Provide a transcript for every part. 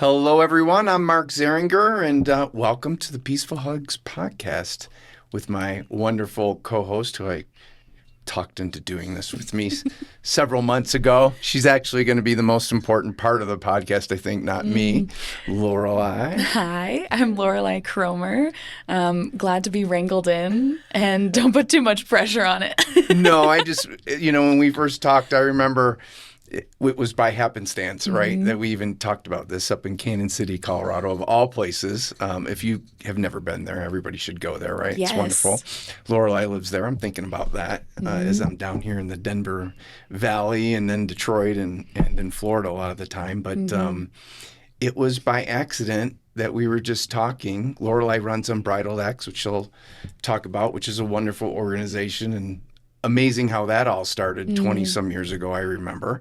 Hello, everyone. I'm Mark Zahringer, and welcome to the Peaceful Hugs podcast with my wonderful co-host who I talked into doing this with me several months ago. She's actually going to be the most important part of the podcast, I think, not me, Lorelei. Hi, I'm Lorelei Cromer. Glad to be wrangled in, and don't put too much pressure on it. No, I just, when we first talked, I remember it was by happenstance, right? That we even talked about this up in Cañon City, Colorado, of all places. If you have never been there, everybody should go there, right? Yes. It's wonderful. Lorelei lives there. I'm thinking about that as I'm down here in the Denver Valley and then Detroit and in Florida a lot of the time. But it was by accident that we were just talking. Lorelei runs Unbridled Acts, which she'll talk about, which is a wonderful organization, and amazing how that all started 20-some years ago, I remember.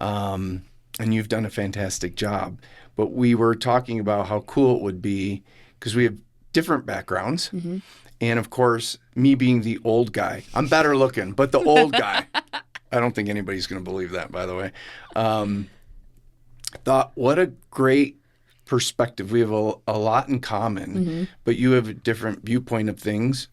And you've done a fantastic job. But we were talking about how cool it would be because we have different backgrounds. And, of course, me being the old guy. I'm better looking, but the old guy. I don't think anybody's going to believe that, by the way. Thought, what a great perspective. We have a lot in common, but you have a different viewpoint of things.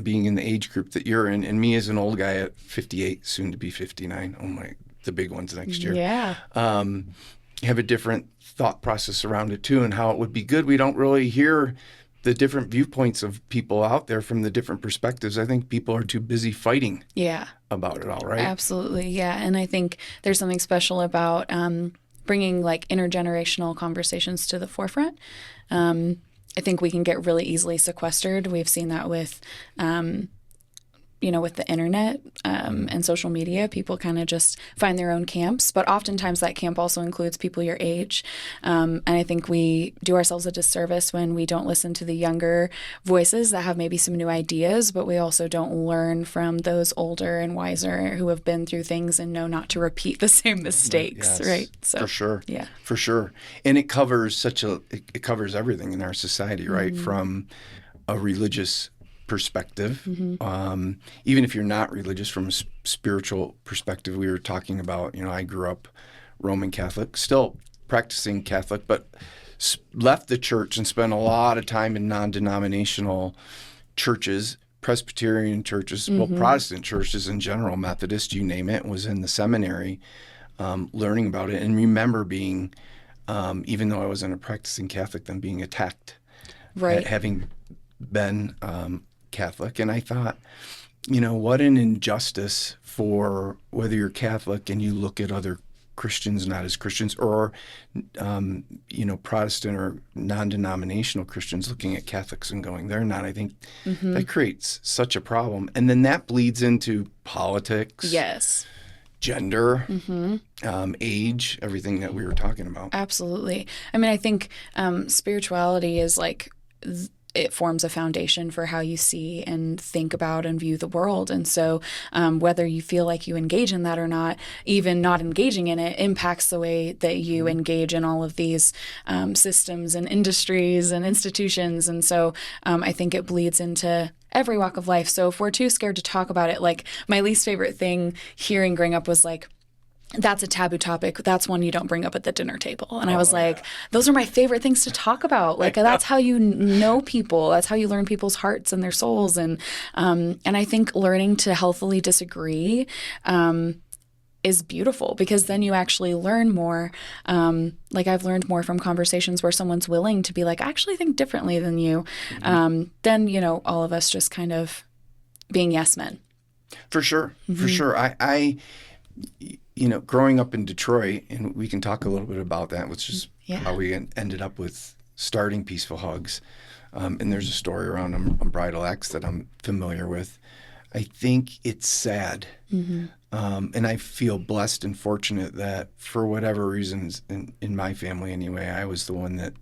Being in the age group that you're in, and me as an old guy at 58, soon to be 59. Oh my, the big ones next year. Yeah. Have a different thought process around it too, and how it would be good. We don't really hear the different viewpoints of people out there from the different perspectives. I think people are too busy fighting about it all, right? Absolutely, yeah. And I think there's something special about bringing like intergenerational conversations to the forefront. I think we can get really easily sequestered. We've seen that with, with the internet and social media. People kind of just find their own camps, but oftentimes that camp also includes people your age. And I think we do ourselves a disservice when we don't listen to the younger voices that have maybe some new ideas, but we also don't learn from those older and wiser who have been through things and know not to repeat the same mistakes, right? So, for sure. Yeah. For sure. And it covers it covers everything in our society, right? From a religious perspective, even if you're not religious, from a spiritual perspective. We were talking about, I grew up Roman Catholic, still practicing Catholic, but left the church and spent a lot of time in non-denominational churches, Presbyterian churches, well, Protestant churches in general, Methodist, you name it. Was in the seminary learning about it, and remember being, even though I wasn't a practicing Catholic, then being attacked, right? Having been Catholic. And I thought, what an injustice for whether you're Catholic and you look at other Christians not as Christians, or, Protestant or non-denominational Christians looking at Catholics and going, they're not. I think that creates such a problem. And then that bleeds into politics. Yes. Gender, age, everything that we were talking about. Absolutely. I mean, I think spirituality is like it forms a foundation for how you see and think about and view the world. And so whether you feel like you engage in that or not, even not engaging in it impacts the way that you engage in all of these systems and industries and institutions. And so I think it bleeds into every walk of life. So if we're too scared to talk about it, like my least favorite thing hearing growing up was like, that's a taboo topic. That's one you don't bring up at the dinner table. And I was like, those are my favorite things to talk about. Like, that's how you know people. That's how you learn people's hearts and their souls. And I think learning to healthily disagree is beautiful, because then you actually learn more. Like I've learned more from conversations where someone's willing to be like, I actually think differently than you. Than, all of us just kind of being yes men. For sure. For sure. I growing up in Detroit, and we can talk a little bit about that, which is how we ended up with starting Peaceful Hugs. And there's a story around Unbridled Acts that I'm familiar with. I think it's sad. And I feel blessed and fortunate that for whatever reasons, in my family anyway, I was the one that,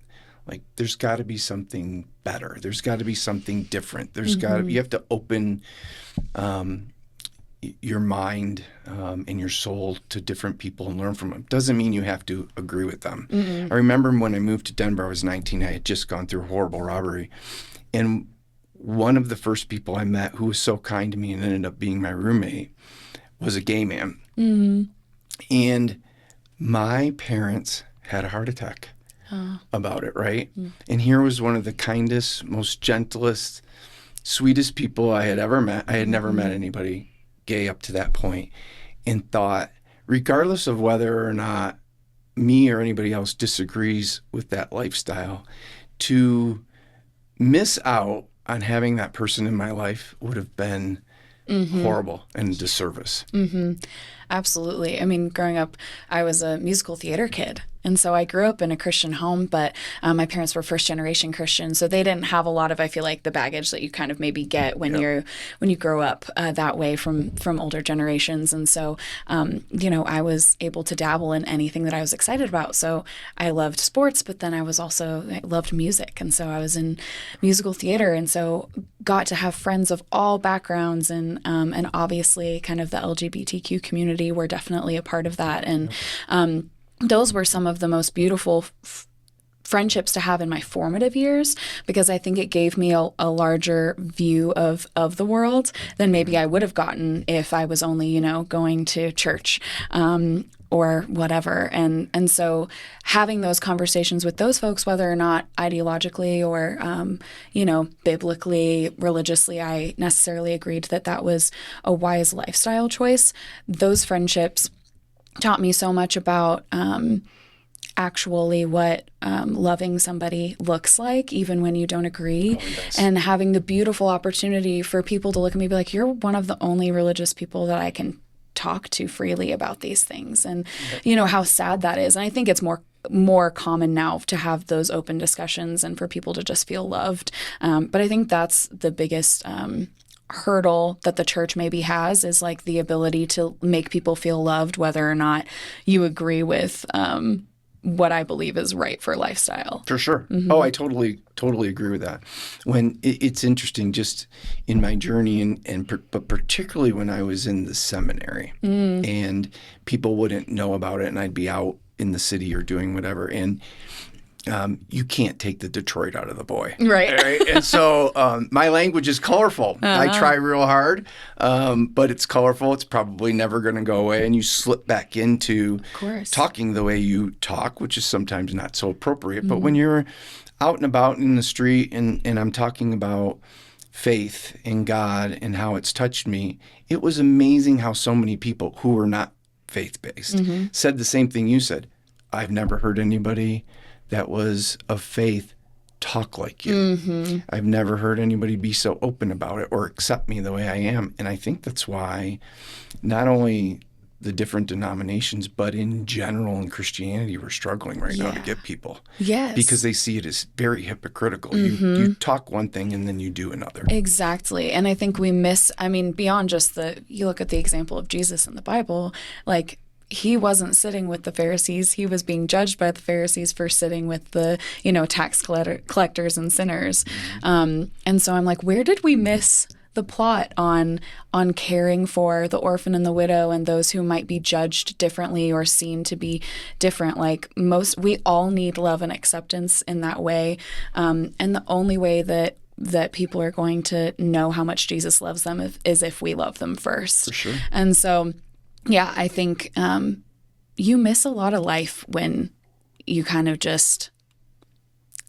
like, there's got to be something better. There's got to be something different. There's got to, you have to open your mind and your soul to different people and learn from them. Doesn't mean you have to agree with them. I remember when I moved to Denver, I was 19. I had just gone through a horrible robbery. And one of the first people I met who was so kind to me and ended up being my roommate was a gay man. And my parents had a heart attack. about it, right? And here was one of the kindest, most gentlest, sweetest people I had ever met. I had never met anybody gay up to that point, and thought, regardless of whether or not me or anybody else disagrees with that lifestyle, to miss out on having that person in my life would have been horrible and a disservice. Absolutely. I mean, growing up, I was a musical theater kid. And so I grew up in a Christian home, but my parents were first generation Christians. So they didn't have a lot of, I feel like, the baggage that you kind of maybe get when you grow up that way from older generations. And so, I was able to dabble in anything that I was excited about. So I loved sports, but then I loved music. And so I was in musical theater. And so got to have friends of all backgrounds, and obviously kind of the LGBTQ community were definitely a part of that. And those were some of the most beautiful friendships to have in my formative years, because I think it gave me a larger view of the world than maybe I would have gotten if I was only, going to church or whatever. And so having those conversations with those folks, whether or not ideologically or, biblically, religiously, I necessarily agreed that was a wise lifestyle choice. Those friendships taught me so much about actually what loving somebody looks like, even when you don't agree, and having the beautiful opportunity for people to look at me and be like, you're one of the only religious people that I can talk to freely about these things. And how sad that is. And I think it's more common now to have those open discussions and for people to just feel loved. But I think that's the biggest hurdle that the church maybe has, is like the ability to make people feel loved, whether or not you agree with what I believe is right for lifestyle. For sure. Oh, I totally agree with that. When it's interesting, just in my journey, but particularly when I was in the seminary, and people wouldn't know about it, and I'd be out in the city or doing whatever, and you can't take the Detroit out of the boy. Right. And so my language is colorful. I try real hard, but it's colorful. It's probably never going to go away. And you slip back into talking the way you talk, which is sometimes not so appropriate. But when you're out and about in the street and I'm talking about faith in God and how it's touched me, it was amazing how so many people who were not faith-based said the same thing you said. I've never heard anybody that was of faith talk like you. I've never heard anybody be so open about it or accept me the way I am. And I think that's why not only the different denominations, but in general in Christianity, we're struggling right now to get people. Yes. Because they see it as very hypocritical. You talk one thing and then you do another. Exactly. And I think we beyond just you look at the example of Jesus in the Bible, like, he wasn't sitting with the Pharisees. He was being judged by the Pharisees for sitting with the, tax collectors and sinners. And so I'm like, where did we miss the plot on caring for the orphan and the widow and those who might be judged differently or seen to be different? Like, we all need love and acceptance in that way. And the only way that people are going to know how much Jesus loves them is if we love them first. For sure. And so, yeah, I think you miss a lot of life when you kind of just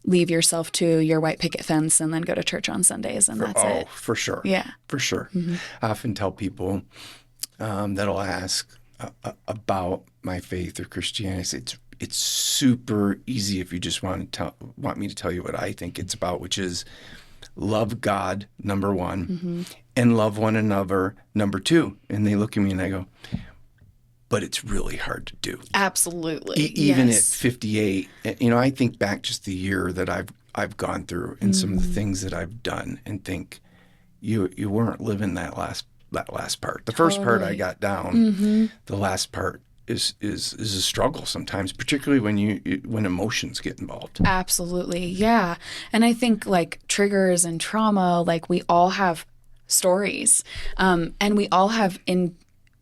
leave yourself to your white picket fence and then go to church on Sundays, and that's it. Oh, for sure. Yeah. For sure. I often tell people that'll ask about my faith or Christianity, I say it's super easy if you just want me to tell you what I think it's about, which is love God, number one, and love one another, number two. And they look at me and I go, but it's really hard to do. Absolutely. Even at 58, I think back just the year that I've gone through and some of the things that I've done, and think you weren't living that last part. The first part I got down. The last part is a struggle sometimes, particularly when emotions get involved. Absolutely. Yeah. And I think like triggers and trauma, like we all have stories, and we all have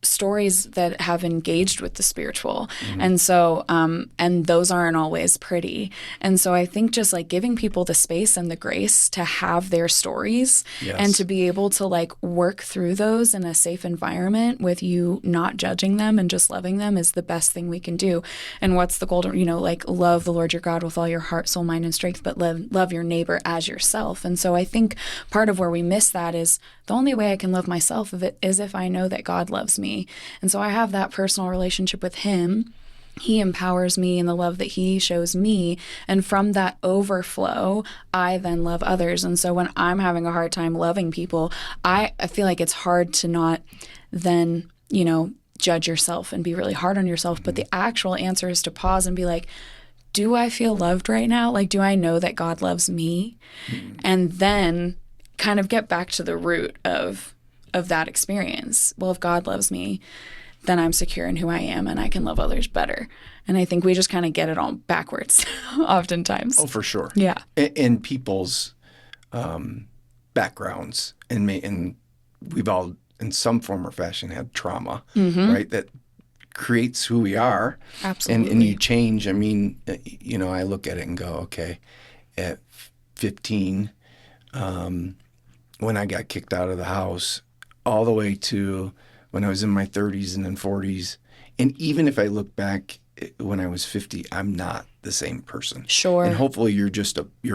stories that have engaged with the spiritual. And so, and those aren't always pretty. And so I think just like giving people the space and the grace to have their stories and to be able to like work through those in a safe environment with you not judging them and just loving them is the best thing we can do. And what's the golden, like love the Lord your God with all your heart, soul, mind, and strength, but love your neighbor as yourself. And so I think part of where we miss that is the only way I can love myself is if I know that God loves me. And so I have that personal relationship with him. He empowers me in the love that he shows me. And from that overflow, I then love others. And so when I'm having a hard time loving people, I feel like it's hard to not then, judge yourself and be really hard on yourself. But the actual answer is to pause and be like, do I feel loved right now? Like, do I know that God loves me? And then kind of get back to the root of that experience. Well, if God loves me, then I'm secure in who I am and I can love others better. And I think we just kind of get it all backwards oftentimes. Oh, for sure. Yeah. In people's backgrounds, and we've all, in some form or fashion, had trauma, right? That creates who we are. Absolutely. And you change. I mean, I look at it and go, okay, at 15, when I got kicked out of the house, all the way to when I was in my 30s and then 40s. And even if I look back when I was 50, I'm not the same person. Sure. And hopefully you're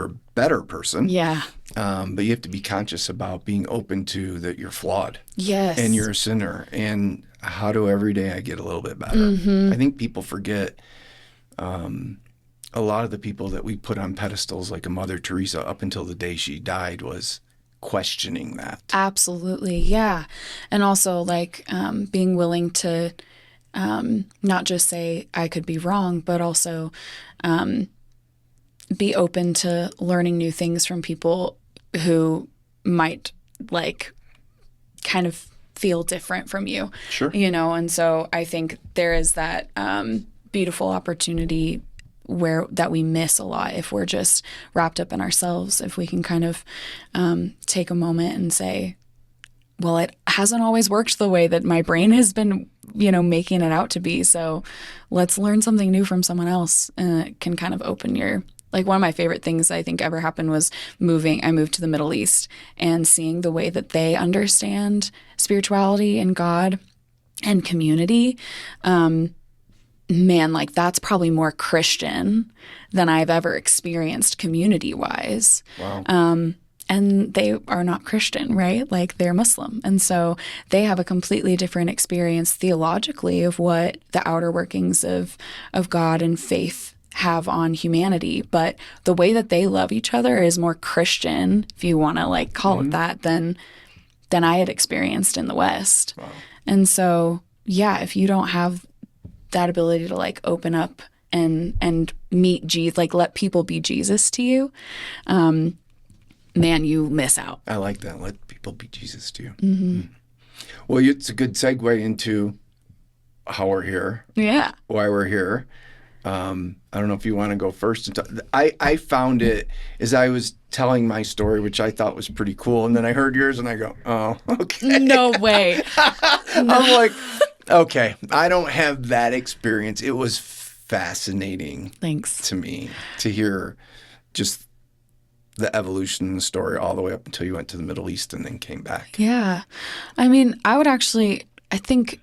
a better person. Yeah. But you have to be conscious about being open to that you're flawed. Yes. And you're a sinner. And how do every day I get a little bit better? I think people forget a lot of the people that we put on pedestals, like a Mother Teresa, up until the day she died, was questioning that. Absolutely. Yeah. And also like being willing to not just say I could be wrong, but also be open to learning new things from people who might like kind of feel different from you. Sure. And so I think there is that beautiful opportunity that we miss a lot if we're just wrapped up in ourselves. If we can kind of take a moment and say, well, it hasn't always worked the way that my brain has been, making it out to be. So let's learn something new from someone else. And it can kind of open like one of my favorite things I think ever happened was I moved to the Middle East and seeing the way that they understand spirituality and God and community. Man, like that's probably more Christian than I've ever experienced community-wise. Wow. And they are not Christian, right? Like they're Muslim. And so they have a completely different experience theologically of what the outer workings of God and faith have on humanity. But the way that they love each other is more Christian, if you want to like call it that, than I had experienced in the West. Wow. And so, if you don't have that ability to like open up and meet Jesus, like let people be Jesus to you, man, you miss out. I like that. Let people be Jesus to you. Well, it's a good segue into how we're here. Yeah. Why we're here. I don't know if you want to go first. I found it as I was telling my story, which I thought was pretty cool. And then I heard yours and I go, oh, okay. No way. I'm like, okay, I don't have that experience. It was fascinating. Thanks. To me to hear just the evolution in the story all the way up until you went to the Middle East and then came back. Yeah. I mean, I think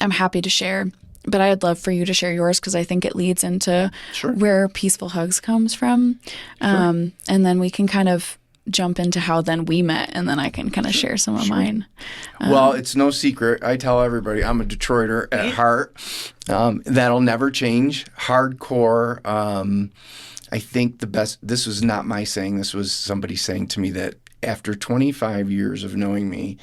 I'm happy to share, but I'd love for you to share yours because I think it leads into where Peaceful Hugs comes from. And then we can kind of jump into how then we met, and then I can kind of share some of mine. Well, it's no secret. I tell everybody I'm a Detroiter at heart. That'll never change. Hardcore. I think this was not my saying, this was somebody saying to me that after 25 years of knowing me,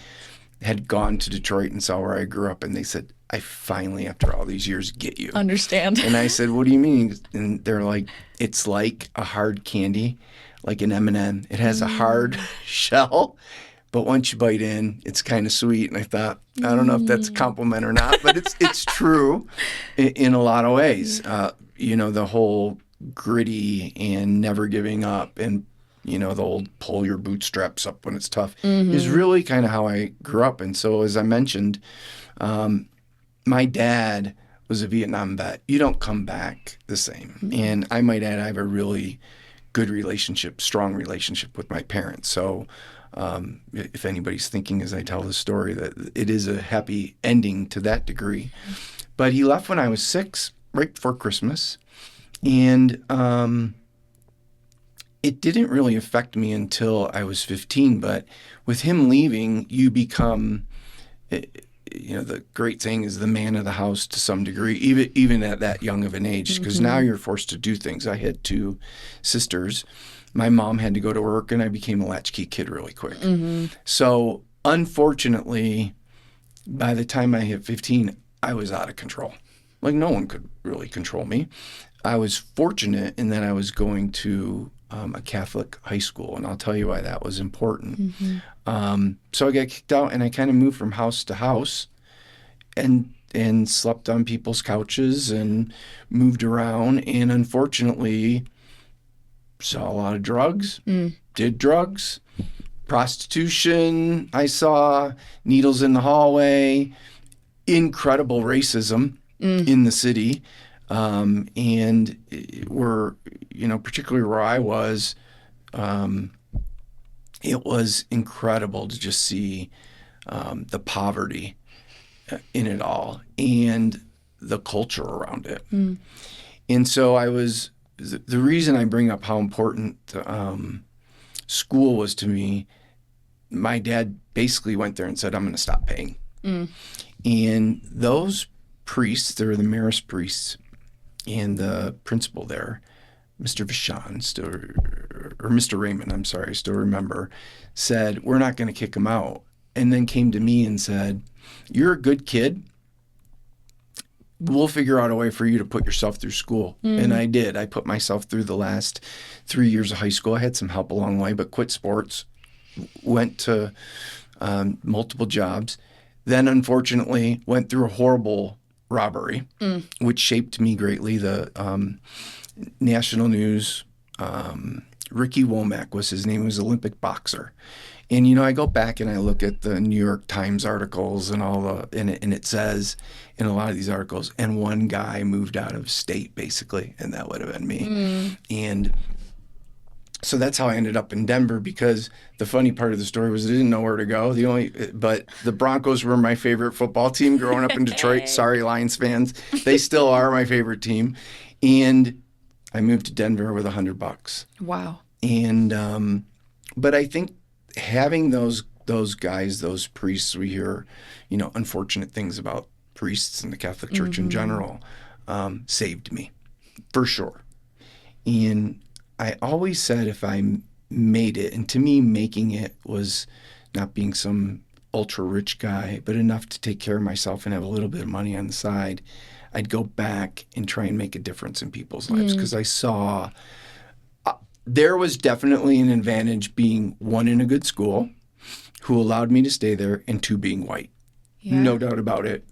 had gone to Detroit and saw where I grew up, and they said, I finally, after all these years, get you. Understand. And I said, what do you mean? And they're like, it's like a hard candy, like an M&M. It has a hard shell, but once you bite in, it's kind of sweet. And I thought, I don't know if that's a compliment or not, but it's true in a lot of ways. The whole gritty and never giving up and, the old pull your bootstraps up when it's tough is really kind of how I grew up. And so as I mentioned, My dad was a Vietnam vet. You don't come back the same. Mm-hmm. And I might add, I have a really good relationship, strong relationship with my parents. So if anybody's thinking as I tell the story that it is a happy ending to that degree. But he left when I was 6, right before Christmas. And it didn't really affect me until I was 15. But with him leaving, you become, the great saying is the man of the house to some degree, even at that young of an age, because now you're forced to do things. I had 2 sisters. My mom had to go to work, and I became a latchkey kid really quick. So unfortunately, by the time I hit 15, I was out of control. Like, no one could really control me. I was fortunate in that I was going to a Catholic high school, and I'll tell you why that was important. So I got kicked out, and I kind of moved from house to house and slept on people's couches and moved around, and unfortunately saw a lot of drugs, did drugs, prostitution. I saw needles in the hallway, incredible racism in the city. And particularly where I was, it was incredible to just see the poverty in it all and the culture around it. And so the reason I bring up how important school was to me, my dad basically went there and said, I'm going to stop paying. And those priests, they were the Marist priests, and the principal there, Mr. Vachon, or Mr. Raymond, I'm sorry, I still remember, said, we're not going to kick him out. And then came to me and said, you're a good kid. We'll figure out a way for you to put yourself through school. And I did. I put myself through the last 3 years of high school. I had some help along the way, but quit sports, went to multiple jobs. Then, unfortunately, went through a horrible robbery, which shaped me greatly. The national news, Ricky Womack was his name. He was an Olympic boxer. And, I go back and I look at the New York Times articles and and it says in a lot of these articles, and one guy moved out of state, basically, and that would have been me. And so that's how I ended up in Denver, because the funny part of the story was I didn't know where to go. But the Broncos were my favorite football team growing up in Detroit. Sorry, Lions fans. They still are my favorite team. And I moved to Denver with $100. Wow. And but I think having those guys, those priests, we hear, unfortunate things about priests in the Catholic Church in general, saved me, for sure. And I always said if I made it, and to me making it was not being some ultra rich guy, but enough to take care of myself and have a little bit of money on the side, I'd go back and try and make a difference in people's lives, because I saw there was definitely an advantage being, one, in a good school who allowed me to stay there, and 2, being white. Yeah. No doubt about it,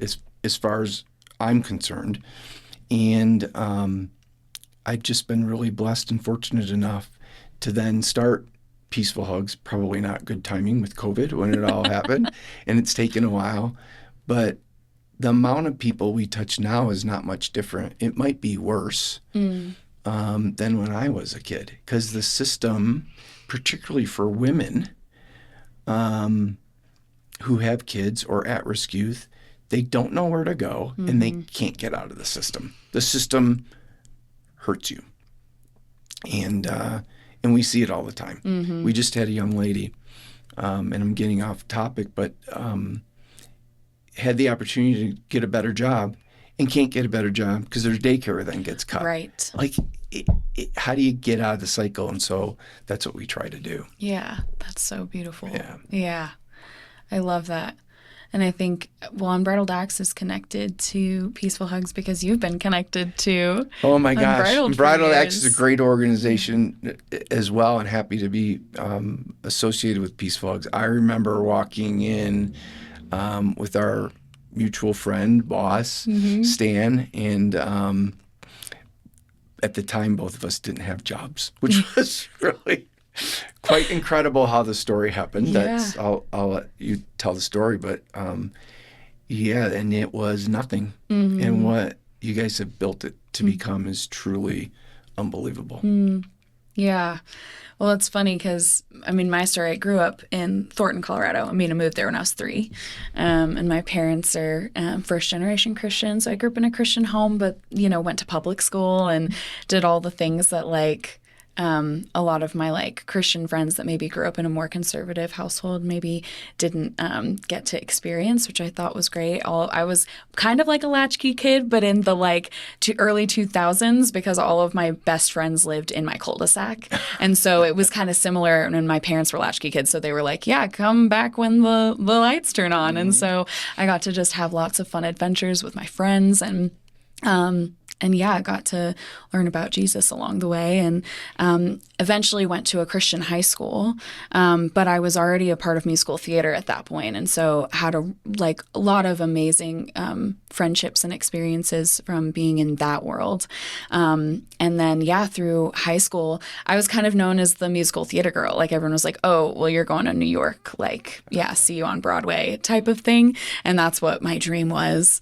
as far as I'm concerned. And I've just been really blessed and fortunate enough to then start Peaceful Hugs. Probably not good timing with COVID when it all happened, and it's taken a while. But the amount of people we touch now is not much different. It might be worse than when I was a kid, because the system, particularly for women who have kids or at-risk youth, they don't know where to go, and they can't get out of the system. The system hurts you. And we see it all the time. We just had a young lady, and I'm getting off topic, but had the opportunity to get a better job and can't get a better job because their daycare then gets cut. Right. Like, how do you get out of the cycle? And so that's what we try to do. Yeah, that's so beautiful. Yeah. I love that. And I think, Unbridled Acts is connected to Peaceful Hugs because you've been connected to Oh my gosh. Unbridled Acts is a years. great organization as well, and happy to be associated with Peaceful Hugs. I remember walking in with our mutual friend, boss, Stan, and at the time, both of us didn't have jobs, which was really quite incredible how the story happened. Yeah. I'll let you tell the story, but Yeah, and it was nothing. And what you guys have built it to become is truly unbelievable. Yeah. Well, it's funny because, I mean, my story, I grew up in Thornton, Colorado. I mean, I moved there when I was 3. And my parents are first generation Christians. So I grew up in a Christian home, but, went to public school and did all the things that, like, a lot of my, like, Christian friends that maybe grew up in a more conservative household maybe didn't get to experience, which I thought was great. I was kind of like a latchkey kid, but in the, like, early 2000s, because all of my best friends lived in my cul-de-sac. And so it was kind of similar when my parents were latchkey kids. So they were like, yeah, come back when the lights turn on. And so I got to just have lots of fun adventures with my friends, and yeah, I got to learn about Jesus along the way, and eventually went to a Christian high school. But I was already a part of musical theater at that point, and so had a lot of amazing friendships and experiences from being in that world. And then, yeah, through high school, I was kind of known as the musical theater girl. Like, everyone was like, "Oh, well, you're going to New York. Like, yeah, see you on Broadway," type of thing. And that's what my dream was.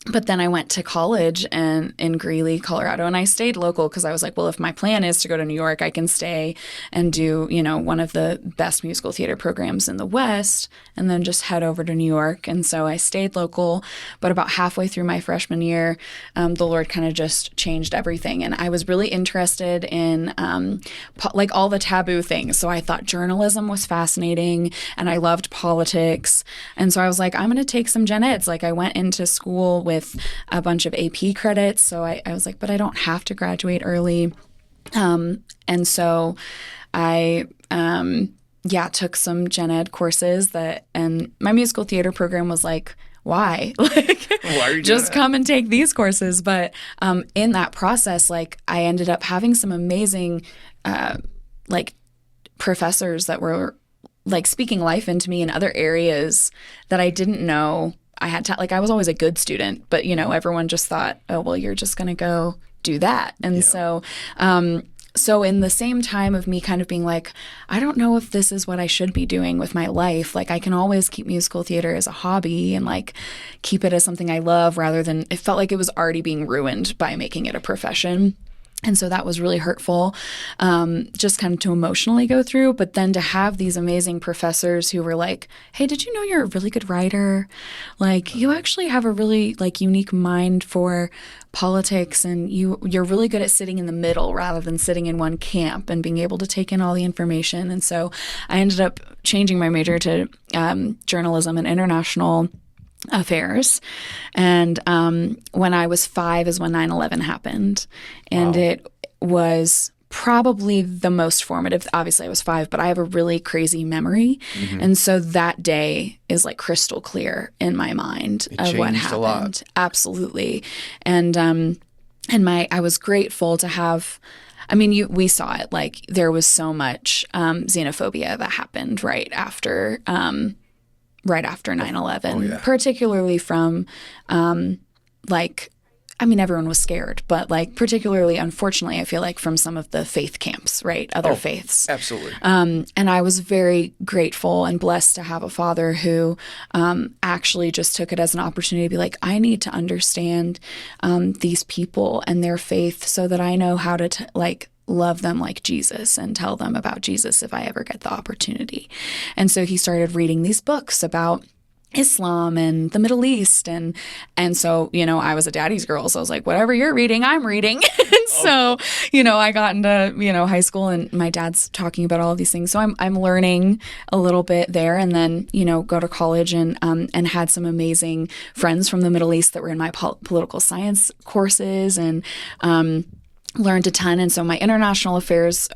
But then I went to college in Greeley, Colorado, and I stayed local because I was like, well, if my plan is to go to New York, I can stay and do, one of the best musical theater programs in the West, and then just head over to New York. And so I stayed local, but about halfway through my freshman year, the Lord kind of just changed everything. And I was really interested in all the taboo things. So I thought journalism was fascinating, and I loved politics. And so I was like, I'm going to take some gen eds. Like, I went into school with a bunch of AP credits. So I was like, but I don't have to graduate early. And so I, took some gen ed courses and my musical theater program was like, why? Like, Why are you just come and take these courses. But in that process, like, I ended up having some amazing, professors that were like speaking life into me in other areas that I didn't know I had to, like, I was always a good student, but, everyone just thought, oh, well, you're just going to go do that. And so in the same time of me kind of being like, I don't know if this is what I should be doing with my life. Like, I can always keep musical theater as a hobby and, like, keep it as something I love rather than, it felt like it was already being ruined by making it a profession. And so that was really hurtful, just kind of to emotionally go through. But then to have these amazing professors who were like, hey, did you know you're a really good writer? Like, you actually have a really, like, unique mind for politics, and you're really good at sitting in the middle rather than sitting in one camp and being able to take in all the information. And so I ended up changing my major to journalism and international affairs. And when I was 5 is when 9/11 happened. And it was probably the most formative. Obviously, I was 5, but I have a really crazy memory. And so that day is like crystal clear in my mind of what happened. A lot. Absolutely. And I was grateful to have, I mean, we saw it, like, there was so much xenophobia that happened right after 9/11, particularly from, everyone was scared, but, like, particularly, unfortunately, I feel like from some of the faith camps, right? Other faiths. Absolutely. And I was very grateful and blessed to have a father who actually just took it as an opportunity to be like, I need to understand these people and their faith so that I know how to, love them like Jesus and tell them about Jesus if I ever get the opportunity. And so he started reading these books about Islam and the Middle East. And so, I was a daddy's girl. So I was like, whatever you're reading, I'm reading. And so, I got into, high school, and my dad's talking about all of these things. So I'm learning a little bit there, and then, go to college and had some amazing friends from the Middle East that were in my political science courses, and learned a ton. And so my international affairs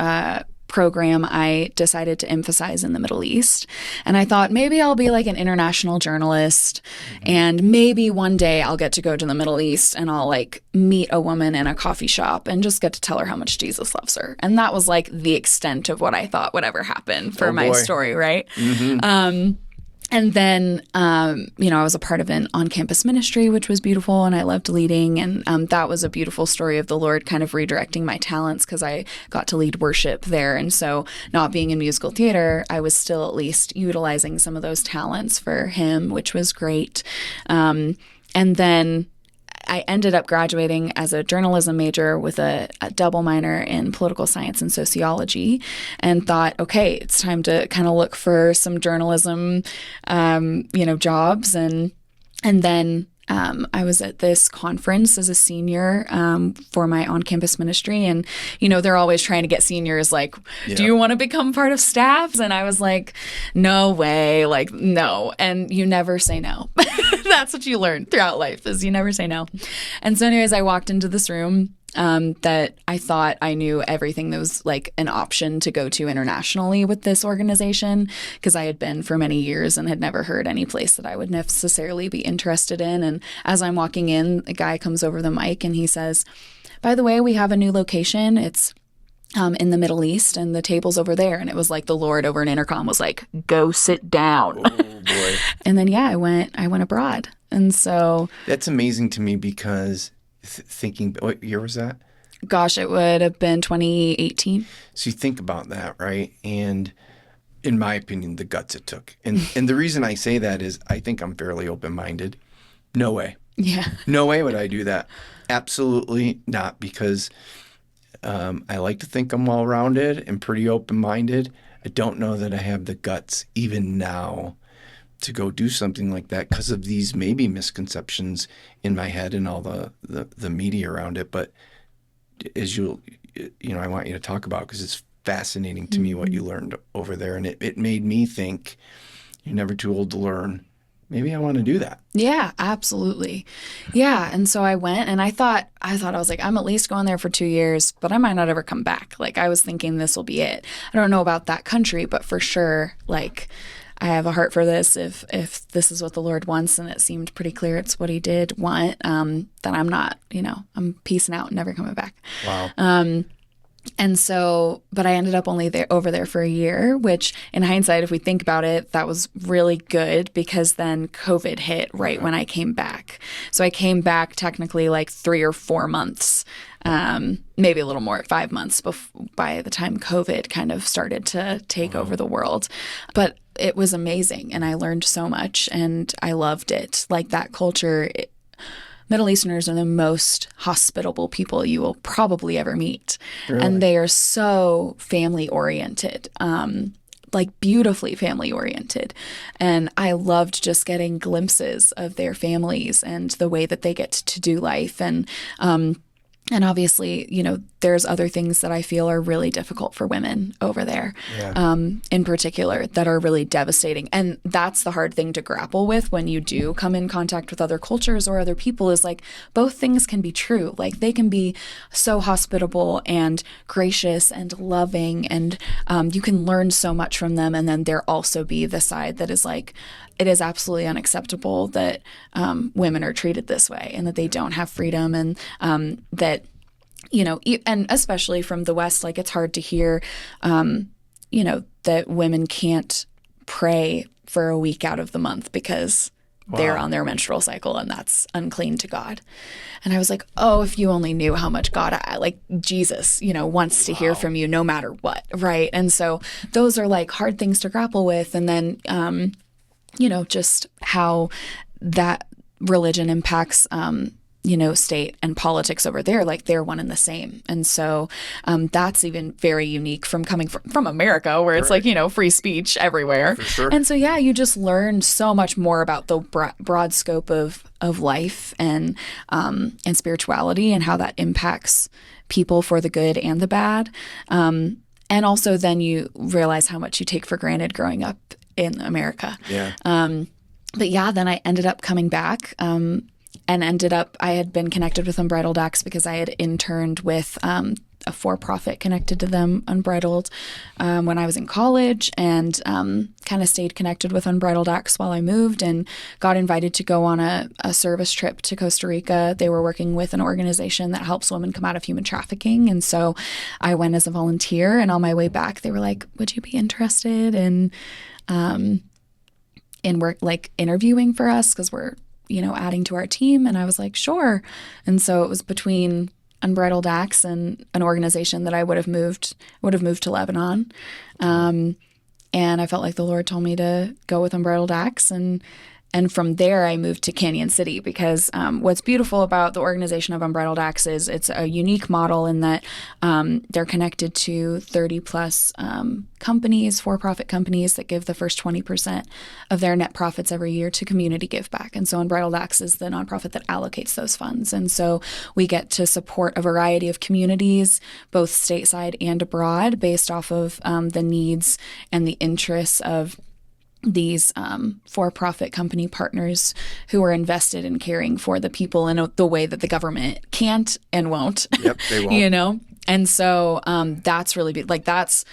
program, I decided to emphasize in the Middle East. And I thought maybe I'll be like an international journalist, and maybe one day I'll get to go to the Middle East and I'll, like, meet a woman in a coffee shop and just get to tell her how much Jesus loves her. And that was, like, the extent of what I thought would ever happen for my story, right? And then, I was a part of an on-campus ministry, which was beautiful, and I loved leading. And that was a beautiful story of the Lord kind of redirecting my talents because I got to lead worship there. And so not being in musical theater, I was still at least utilizing some of those talents for Him, which was great. And then I ended up graduating as a journalism major with a double minor in political science and sociology, and thought, okay, it's time to kind of look for some journalism, jobs. And then I was at this conference as a senior for my on-campus ministry. And, they're always trying to get seniors like, do you want to become part of staff? And I was like, no way, like, no. And you never say no. That's what you learn throughout life is you never say no. And so anyways, I walked into this room that I thought I knew everything that was like an option to go to internationally with this organization, because I had been for many years and had never heard any place that I would necessarily be interested in. And as I'm walking in, a guy comes over the mic and he says, by the way, we have a new location. It's in the Middle East, and the table's over there. And it was like the Lord over an intercom was like, go sit down. Oh, boy. And then, I went abroad. And so that's amazing to me because thinking, what year was that? Gosh, it would have been 2018. So you think about that, right? And in my opinion, the guts it took. And the reason I say that is I think I'm fairly open-minded. No way. Yeah. No way would I do that. Absolutely not, because I like to think I'm well-rounded and pretty open-minded. I don't know that I have the guts even now to go do something like that because of these maybe misconceptions in my head and all the media around it. But as I want you to talk about, because it's fascinating to me what you learned over there. And it made me think you're never too old to learn. Maybe I want to do that. Yeah, absolutely. Yeah. And so I went, and I thought I was like, I'm at least going there for 2 years, but I might not ever come back. Like, I was thinking this will be it. I don't know about that country, but for sure, like, I have a heart for this. If this is what the Lord wants, and it seemed pretty clear it's what He did want, then I'm not, I'm peacing out and never coming back. Wow. And so, but I ended up only over there for a year, which in hindsight, if we think about it, that was really good, because then COVID hit right when I came back. So I came back technically like 3 or 4 months, maybe a little more, 5 months by the time COVID kind of started to take over the world. But it was amazing, and I learned so much, and I loved it. Like, that culture, Middle Easterners are the most hospitable people you will probably ever meet. Really? And they are so family oriented, like beautifully family oriented. And I loved just getting glimpses of their families and the way that they get to do life. And obviously, there's other things that I feel are really difficult for women over there, in particular, that are really devastating. And that's the hard thing to grapple with when you do come in contact with other cultures or other people, is like, both things can be true. Like, they can be so hospitable and gracious and loving, and you can learn so much from them. And then there also be the side that is like, it is absolutely unacceptable that women are treated this way, and that they don't have freedom, and that, and especially from the West, like, it's hard to hear, that women can't pray for a week out of the month because they're on their menstrual cycle, and that's unclean to God. And I was like, oh, if you only knew how much God, like Jesus, wants to hear from you no matter what, right? And so those are like hard things to grapple with. And then, just how that religion impacts, state and politics over there, like, they're one and the same. And so that's even very unique from coming from America, where it's like, free speech everywhere. For sure. And so, you just learn so much more about the broad scope of life and spirituality, and how that impacts people for the good and the bad. And also then you realize how much you take for granted growing up in America. Yeah. But then I ended up coming back, I had been connected with Unbridled Acts because I had interned with a for-profit connected to them, Unbridled, when I was in college, and kind of stayed connected with Unbridled Acts while I moved, and got invited to go on a service trip to Costa Rica. They were working with an organization that helps women come out of human trafficking. And so I went as a volunteer, and on my way back, they were like, would you be interested in and were like interviewing for us because we're, adding to our team. And I was like, sure. And so it was between Unbridled Acts and an organization that I would have moved to Lebanon. And I felt like the Lord told me to go with Unbridled Acts. And from there, I moved to Cañon City because what's beautiful about the organization of Unbridled Acts is it's a unique model in that they're connected to 30 plus companies, for-profit companies that give the first 20% of their net profits every year to community give back. And so Unbridled Acts is the nonprofit that allocates those funds. And so we get to support a variety of communities, both stateside and abroad, based off of the needs and the interests of these for-profit company partners who are invested in caring for the people in the way that the government can't and won't. Yep, they won't. And so that's really like that's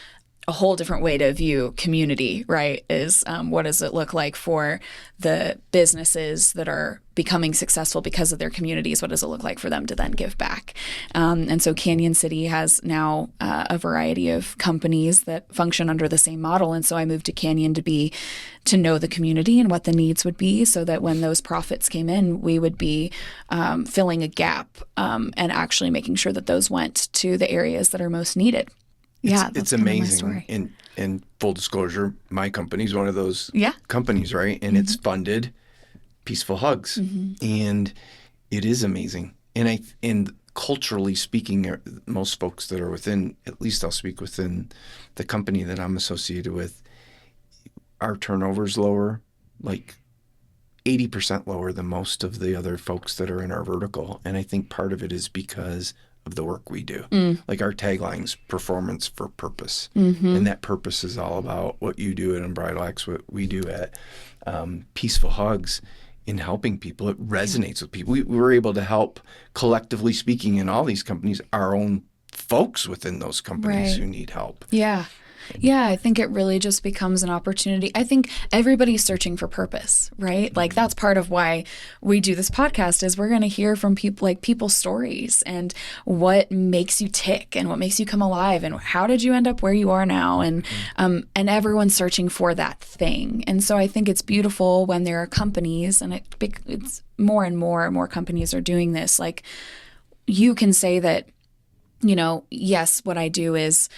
a whole different way to view community, right? Is what does it look like for the businesses that are becoming successful because of their communities? What does it look like for them to then give back? And so Cañon City has now a variety of companies that function under the same model. And so I moved to Cañon to know the community and what the needs would be, so that when those profits came in, we would be filling a gap and actually making sure that those went to the areas that are most needed. It's amazing. In full disclosure, my company is one of those companies, right? And it's funded Peaceful Hugs, and it is amazing. And culturally speaking, most folks that are within, at least I'll speak within the company that I'm associated with, our turnover's lower, like 80% lower than most of the other folks that are in our vertical. And I think part of it is because of the work we do. Like our tagline's performance for purpose. And that purpose is all about what you do at Unbridled Acts, what we do at Peaceful Hugs in helping people. It resonates with people. We were able to help, collectively speaking, in all these companies, our own folks within those companies who need help. Yeah, I think it really just becomes an opportunity. I think everybody's searching for purpose, right? Like that's part of why we do this podcast is we're going to hear from people, like people's stories and what makes you tick and what makes you come alive and how did you end up where you are now? And everyone's searching for that thing. And so I think it's beautiful when there are companies, and it's more and more companies are doing this. Like you can say that, yes, what I do is,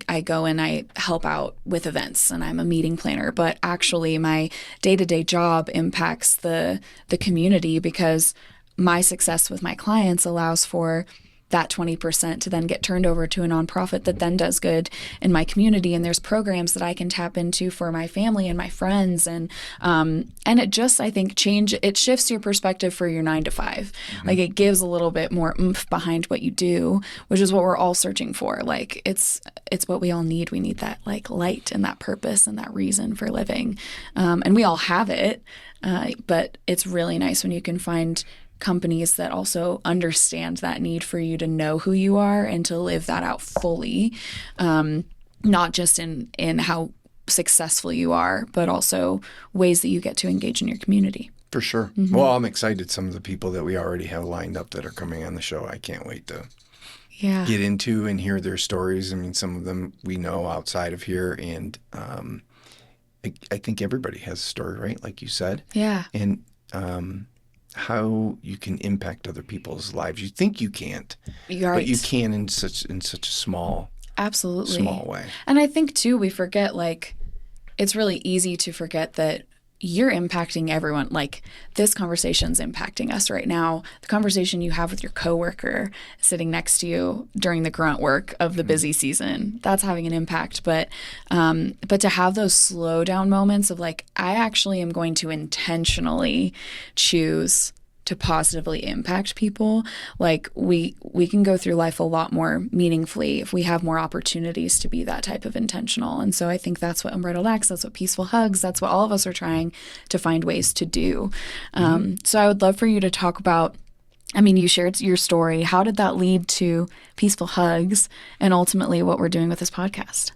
I go and I help out with events and I'm a meeting planner, but actually my day-to-day job impacts the community because my success with my clients allows for that 20% to then get turned over to a nonprofit that then does good in my community. And there's programs that I can tap into for my family and my friends. And it just, I think, it shifts your perspective for your 9 to 5. Like it gives a little bit more oomph behind what you do, which is what we're all searching for. Like it's what we all need. We need that like light and that purpose and that reason for living. And we all have it. But it's really nice when you can find companies that also understand that need for you to know who you are and to live that out fully, not just in how successful you are, but also ways that you get to engage in your community. For sure. Well, I'm excited. Some of the people that we already have lined up that are coming on the show, I can't wait to get into and hear their stories. I mean, some of them we know outside of here, and I think everybody has a story, right? Like you said. Yeah. And how you can impact other people's lives. You think you can't, but you can in such a small way. And I think too, we forget, like, it's really easy to forget that you're impacting everyone. Like this conversation's impacting us right now. The conversation you have with your coworker sitting next to you during the grunt work of the busy season, that's having an impact. But to have those slow down moments of like, I actually am going to intentionally choose to positively impact people. Like we can go through life a lot more meaningfully if we have more opportunities to be that type of intentional. And so I think that's what Unbridled Acts, that's what Peaceful Hugs, that's what all of us are trying to find ways to do. So I would love for you to talk about, I mean, you shared your story. How did that lead to Peaceful Hugs and ultimately what we're doing with this podcast?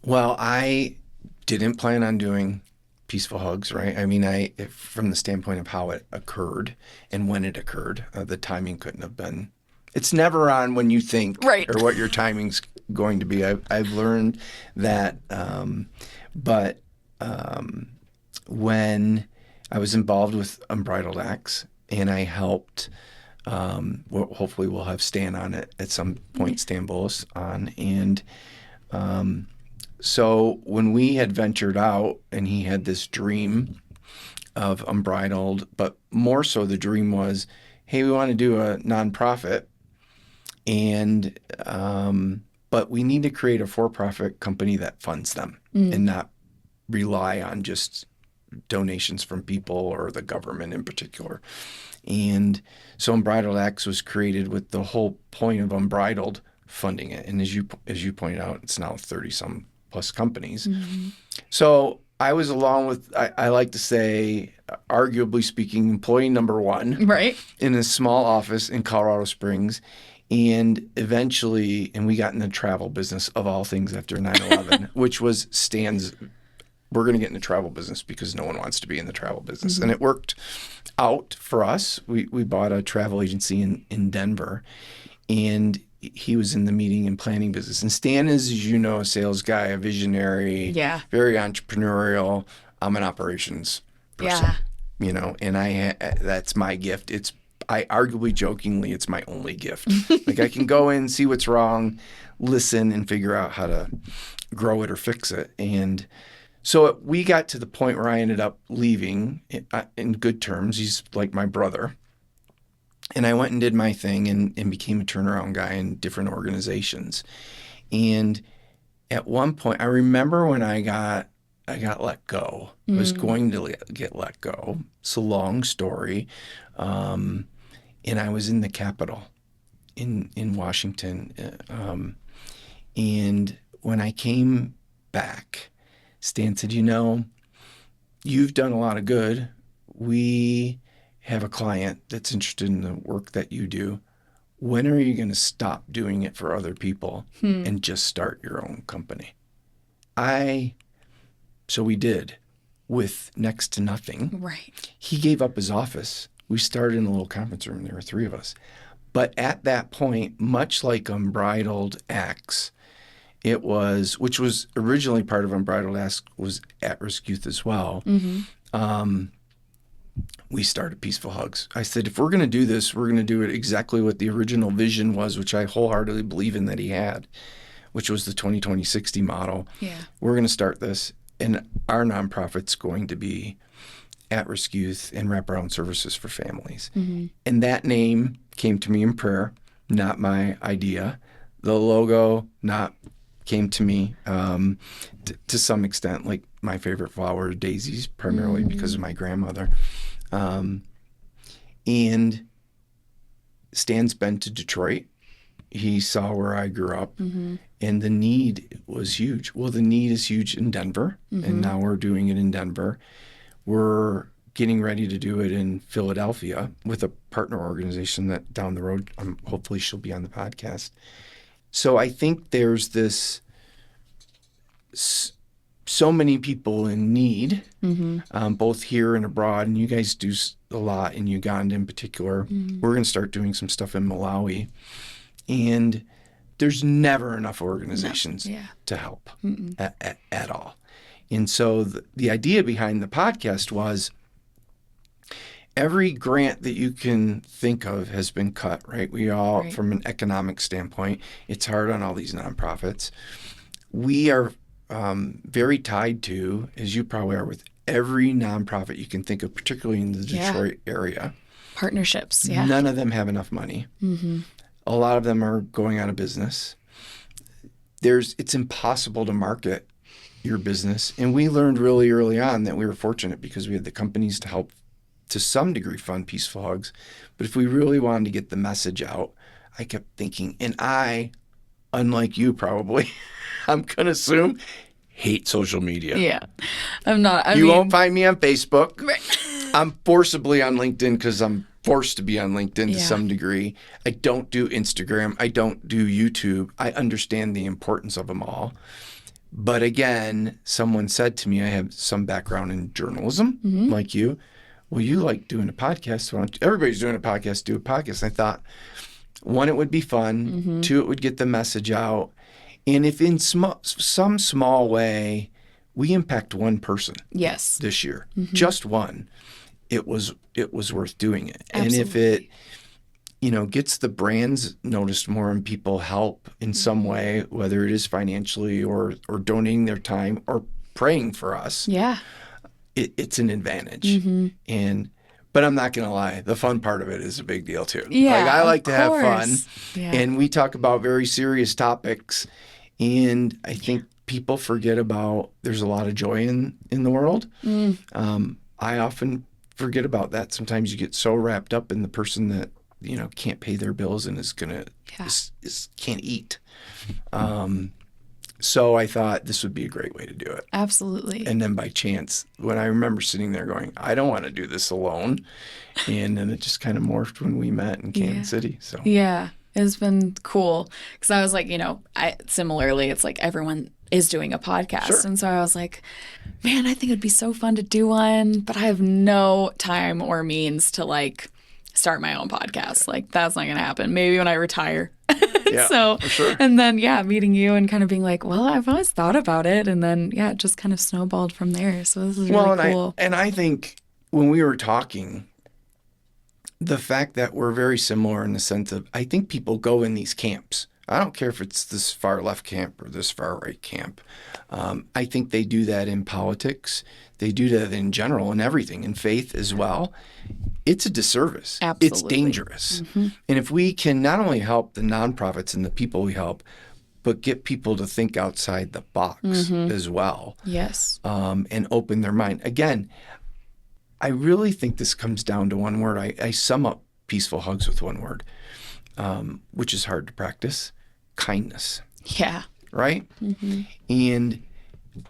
Well, I didn't plan on doing Peaceful Hugs, right? I mean, from the standpoint of how it occurred and when it occurred, the timing couldn't have been. It's never on when you think, right, or what your timing's going to be. I've learned that, but when I was involved with Unbridled Acts, and I helped. Hopefully, we'll have Stan on it at some point. Stan Bullis on, and so when we had ventured out, and he had this dream of Unbridled, but more so the dream was, hey, we want to do a nonprofit, and but we need to create a for-profit company that funds them and not rely on just donations from people or the government in particular. And so Unbridled Acts was created with the whole point of Unbridled funding it. And as you pointed out, it's now 30-some plus companies. So I was along with, I like to say, arguably speaking, employee number one Right. in a small office in Colorado Springs. And eventually, and we got in the travel business of all things after 9/11, which was Stan's, we're going to get in the travel business because no one wants to be in the travel business. And it worked out for us. We bought a travel agency in Denver, and he was in the meeting and planning business. And Stan is, as you know, a sales guy, a visionary, very entrepreneurial. I'm an operations person, and that's my gift. I arguably jokingly, it's my only gift. Like I can go in, see what's wrong, listen, and figure out how to grow it or fix it. And so we got to the point where I ended up leaving in good terms. He's like my brother. And I went and did my thing and became a turnaround guy in different organizations. And at one point, I remember when I got let go. I was going to get let go. It's a long story. And I was in the Capitol in Washington. And when I came back, Stan said, you've done a lot of good. We have a client that's interested in the work that you do. When are you going to stop doing it for other people and just start your own company? So we did, with next to nothing. Right. He gave up his office. We started in a little conference room. There were 3 of us. But at that point, much like Unbridled Acts, which was originally part of Unbridled Acts, was at-risk youth as well. We started Peaceful Hugs. I said, if we're going to do this, we're going to do it exactly what the original vision was, which I wholeheartedly believe in that he had, which was the 20-20-60 model. Yeah. We're going to start this, and our nonprofit's going to be at-risk youth and wraparound services for families. And that name came to me in prayer, not my idea. The logo came to me to some extent, like my favorite flower, daisies, primarily because of my grandmother. And Stan's been to Detroit. He saw where I grew up, and the need was huge. Well, the need is huge in Denver, and now we're doing it in Denver. We're getting ready to do it in Philadelphia with a partner organization that down the road, hopefully she'll be on the podcast. So I think there's this, so many people in need, both here and abroad, and you guys do a lot in Uganda in particular. We're going to start doing some stuff in Malawi. And there's never enough organizations to help at all. And so the idea behind the podcast was every grant that you can think of has been cut, right? We all, from an economic standpoint, it's hard on all these nonprofits. We are very tied to, as you probably are, with every nonprofit you can think of, particularly in the Detroit area. Partnerships, None of them have enough money. A lot of them are going out of business. It's impossible to market your business. And we learned really early on that we were fortunate because we had the companies to help to some degree fund Peaceful Hugs. But if we really wanted to get the message out, I kept thinking, and I, unlike you probably, I'm going to assume, hate social media. Yeah. I'm not. You won't find me on Facebook. Right. I'm forcibly on LinkedIn because I'm forced to be on LinkedIn to some degree. I don't do Instagram. I don't do YouTube. I understand the importance of them all. But again, someone said to me, I have some background in journalism, like you. Well, you like doing a podcast. So everybody's doing a podcast, do a podcast. I thought, one, it would be fun. Two, it would get the message out. And if in some small way we impact one person Yes. this year, just one, it was worth doing it. Absolutely. And if it, gets the brands noticed more and people help in some way, whether it is financially or donating their time or praying for us, Yeah. it's an advantage. But I'm not going to lie, the fun part of it is a big deal too. Yeah, I like to have fun, Yeah. and we talk about very serious topics, and I think people forget about there's a lot of joy in the world. I often forget about that. Sometimes you get so wrapped up in the person that can't pay their bills and is gonna can't eat. So I thought this would be a great way to do it. Absolutely. And then by chance, when I remember sitting there going, I don't want to do this alone, and then it just kind of morphed when we met in Cañon City. So yeah, it's been cool because I was like, similarly, it's like everyone is doing a podcast. Sure. And so I was like, man, I think it'd be so fun to do one, but I have no time or means to like start my own podcast. Like that's not going to happen. Maybe when I retire. Yeah, So, for sure. And then, meeting you and kind of being like, well, I've always thought about it. And then, it just kind of snowballed from there. So this is really cool. And I think when we were talking, the fact that we're very similar in the sense of, I think people go in these camps. I don't care if it's this far left camp or this far right camp. I think they do that in politics. They do that in general, in everything, in faith as well. It's a disservice. Absolutely. It's dangerous. And if we can not only help the nonprofits and the people we help, but get people to think outside the box as well. Yes. And open their mind. Again, I really think this comes down to one word. I sum up peaceful hugs with one word, which is hard to practice: kindness. Yeah. Right? And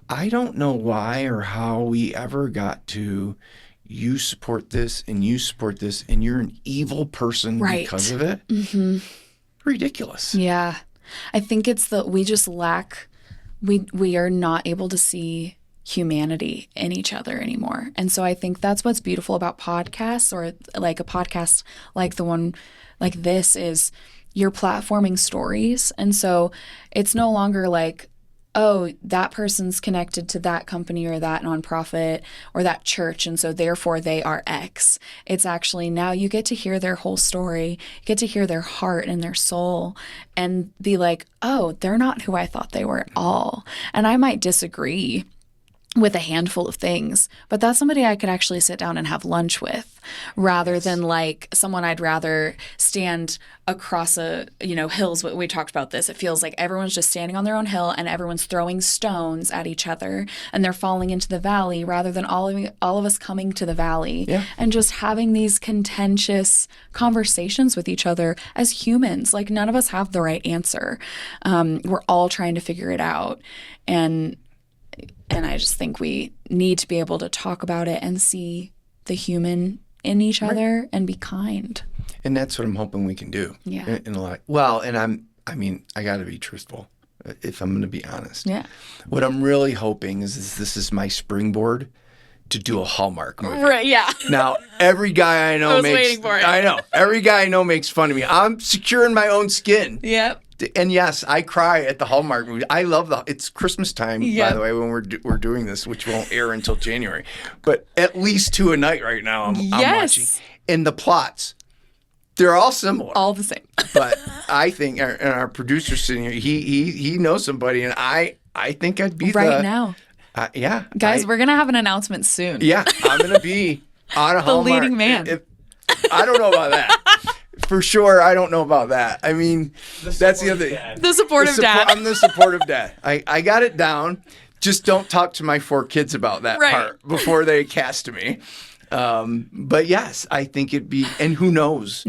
I don't know why or how we ever got to you support this and you support this and you're an evil person because of it. Ridiculous. Yeah. I think it's that we just lack, we are not able to see humanity in each other anymore. And so I think that's what's beautiful about podcasts, or like a podcast like the one like this, is you're platforming stories. And so it's no longer like, oh, that person's connected to that company or that nonprofit or that church, and so therefore they are X. It's actually now you get to hear their whole story, you get to hear their heart and their soul, and be like, oh, they're not who I thought they were at all. And I might disagree with a handful of things, but that's somebody I could actually sit down and have lunch with, rather than like someone I'd rather stand across hills. We talked about this. It feels like everyone's just standing on their own hill and everyone's throwing stones at each other and they're falling into the valley, rather than all of us coming to the valley and just having these contentious conversations with each other as humans. Like none of us have the right answer. We're all trying to figure it out. And I just think we need to be able to talk about it and see the human in each other and be kind. And that's what I'm hoping we can do. Yeah. In a lot. Well, and I got to be truthful if I'm going to be honest. Yeah. What I'm really hoping is this is my springboard to do a Hallmark movie. Right, yeah. Now, every guy I know was waiting for it. I know. Every guy I know makes fun of me. I'm securing my own skin. Yep. And yes, I cry at the Hallmark movie. I love it's Christmas time, by the way, when we're doing this, which won't air until January. But at least 2 a night right now I'm watching. And the plots, they're all similar. All the same. But I think our producer sitting here, he knows somebody, and I think I'd be right now. Yeah. Guys, we're going to have an announcement soon. Yeah, I'm going to be on a Hallmark. The leading man. I don't know about that. For sure, I don't know about that. I mean, that's the other thing. The supportive dad. I'm the supportive dad. I got it down. Just don't talk to my 4 kids about that part before they cast me. But yes, I think it'd be, and who knows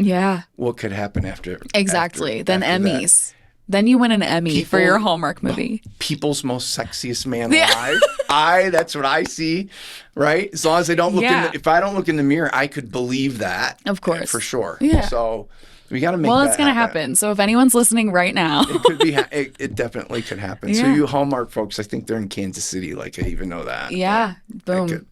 what could happen after. Exactly. Then after Emmys. That. Then you win an Emmy for your Hallmark movie. People's most sexiest man alive. That's what I see, right? As long as I don't look if I don't look in the mirror, I could believe that. Of course. For sure. Yeah. So we got to make it's going to happen. So if anyone's listening right now. It could be, it definitely could happen. Yeah. So you Hallmark folks, I think they're in Kansas City. Like I even know that. Yeah. Boom.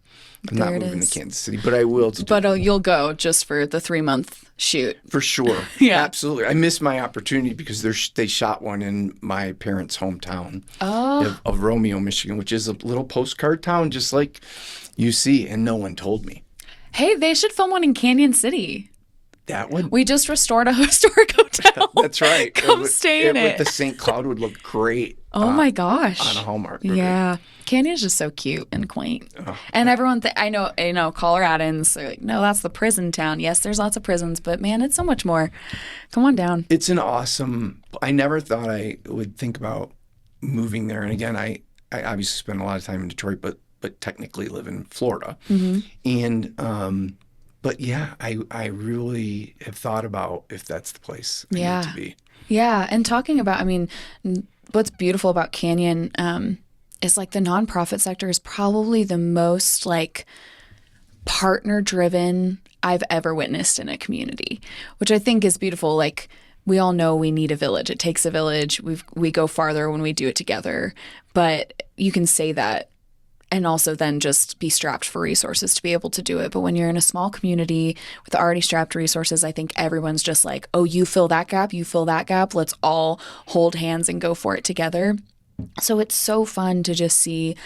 I'm not There it moving to is. Kansas City, but I will to But you'll go just for the 3-month shoot. for sure. Yeah. Absolutely. I missed my opportunity because they shot one in my parents' hometown of Romeo, Michigan, which is a little postcard town just like you see, and no one told me. Hey, they should film one in Cañon City. That would. We just restored a historic hotel. That's right. Come stay in it. The St. Cloud would look great. Oh my gosh. On a Hallmark movie. Yeah. Canyon's just so cute and quaint. And everyone, I know, Coloradans, they're like, no, that's the prison town. Yes, there's lots of prisons, but man, it's so much more. Come on down. It's an awesome, I never thought I would think about moving there. And again, I obviously spent a lot of time in Detroit, but technically live in Florida. And, but yeah, I really have thought about if that's the place I need to be. Yeah. And talking about, I mean, what's beautiful about Canyon is like the nonprofit sector is probably the most like partner driven I've ever witnessed in a community, which I think is beautiful. Like we all know we need a village. It takes a village. We go farther when we do it together. But you can say that and also then just be strapped for resources to be able to do it. But when you're in a small community with already strapped resources, I think everyone's just like, oh, you fill that gap, you fill that gap. Let's all hold hands and go for it together. So it's so fun to just see,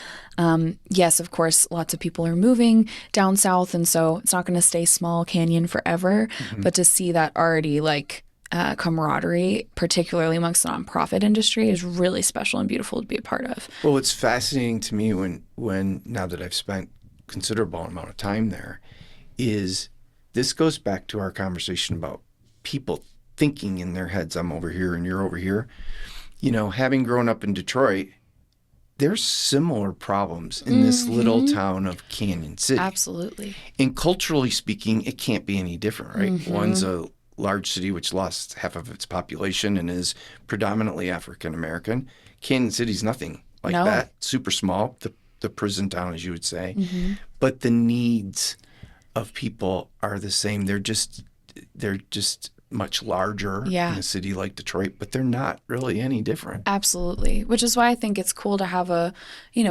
yes, of course, lots of people are moving down south. And so it's not going to stay small Canyon forever. But to see that already like camaraderie, particularly amongst the nonprofit industry, is really special and beautiful to be a part of. Well, it's fascinating to me when now that I've spent considerable amount of time there, is this goes back to our conversation about people thinking in their heads, I'm over here and you're over here. You know, having grown up in Detroit, there's similar problems in this little town of Cañon City. Absolutely. And culturally speaking, it can't be any different, right? One's a large city which lost half of its population and is predominantly African American. Cañon City's nothing like that. Super small, the prison town, as you would say. But the needs of people are the same. They're just much larger in a city like Detroit, but they're not really any different. Absolutely. Which is why I think it's cool to have